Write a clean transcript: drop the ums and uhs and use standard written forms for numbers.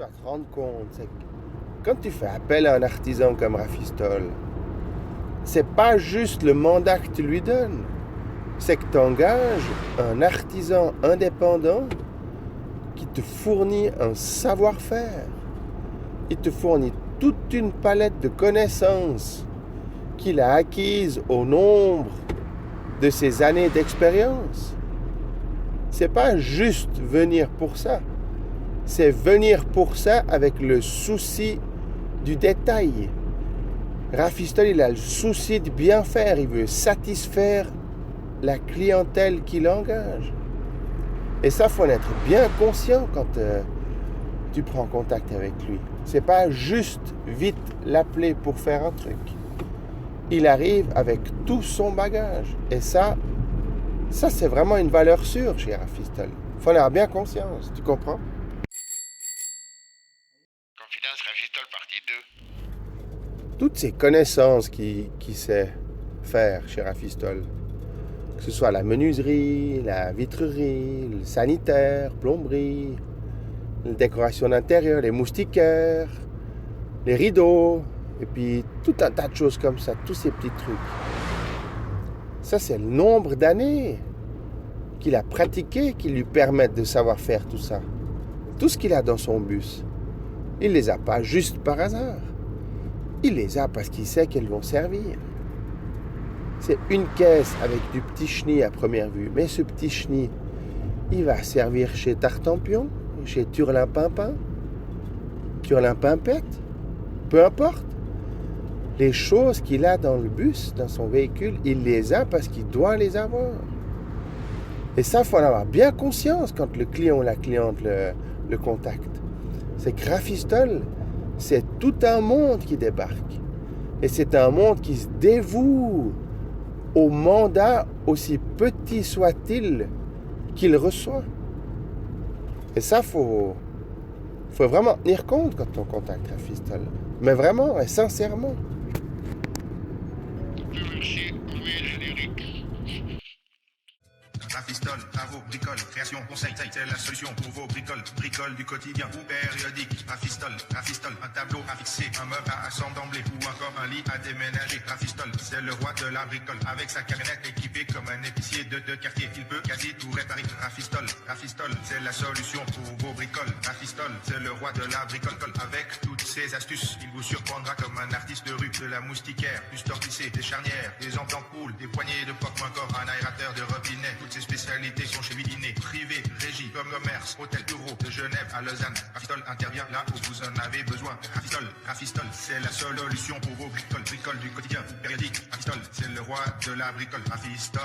dois te rendre compte, c'est que quand tu fais appel à un artisan comme Rafistol, c'est pas juste le mandat que tu lui donnes, c'est que tu engages un artisan indépendant qui te fournit un savoir-faire. Il te fournit toute une palette de connaissances qu'il a acquises au nombre de ses années d'expérience. C'est pas juste venir pour ça. C'est venir pour ça avec le souci du détail. Rafistol, il a le souci de bien faire. Il veut satisfaire la clientèle qu'il engage. Et ça, il faut en être bien conscient quand tu prends contact avec lui. C'est pas juste vite l'appeler pour faire un truc. Il arrive avec tout son bagage. Et ça c'est vraiment une valeur sûre chez Rafistol. Il faut en avoir bien conscience, tu comprends? Confidence Rafistol partie 2. Toutes ces connaissances qu'il sait faire chez Rafistol, que ce soit la menuiserie, la vitrerie, le sanitaire, plomberie, la décoration d'intérieur, les moustiquaires, les rideaux, et puis tout un tas de choses comme ça, tous ces petits trucs. Ça, c'est le nombre d'années qu'il a pratiqué qui lui permettent de savoir faire tout ça. Tout ce qu'il a dans son bus, il ne les a pas juste par hasard. Il les a parce qu'il sait qu'elles vont servir. C'est une caisse avec du petit chenille à première vue. Mais ce petit chenille, il va servir chez Tartampion, chez Turlin-Pimpin, Turlin-Pimpette, peu importe. Les choses qu'il a dans le bus, dans son véhicule, il les a parce qu'il doit les avoir. Et ça, il faut en avoir bien conscience quand le client ou la cliente le contacte. C'est que Rafistol, c'est tout un monde qui débarque. Et c'est un monde qui se dévoue au mandat, aussi petit soit-il, qu'il reçoit. Et ça, faut vraiment tenir compte quand on contacte Rafistol. Mais vraiment et sincèrement. Merci, envoyez le générique. Rafistol, travaux, bricole, création, conseil, c'est la solution pour vos bricoles. Bricole du quotidien ou périodique. Rafistol, un tableau à fixer, un meuble à assembler ou encore un lit à déménager. Rafistol, c'est le roi de la bricole. Avec sa camionnette équipée comme un épicier de quartier, il peut quasi tout réparer. Rafistol, c'est la solution pour vos bricoles. Rafistol, c'est le roi de la bricole. Avec toutes ses astuces, il vous surprendra comme un artiste de rue. De la moustiquaire, du store plissé, des charnières, des ampoules, des poignées de porte ou encore un aérateur de robinet. Toutes ces spécialités sont chez lui dîner. Privé, régie, comme commerce, hôtel, bureau, de Genève à Lausanne. Rafistol intervient là où vous en avez besoin. Rafistol, c'est la seule solution pour vos bricoles. Bricole du quotidien ou périodique. Rafistol, c'est le roi de la bricole. Rafistol.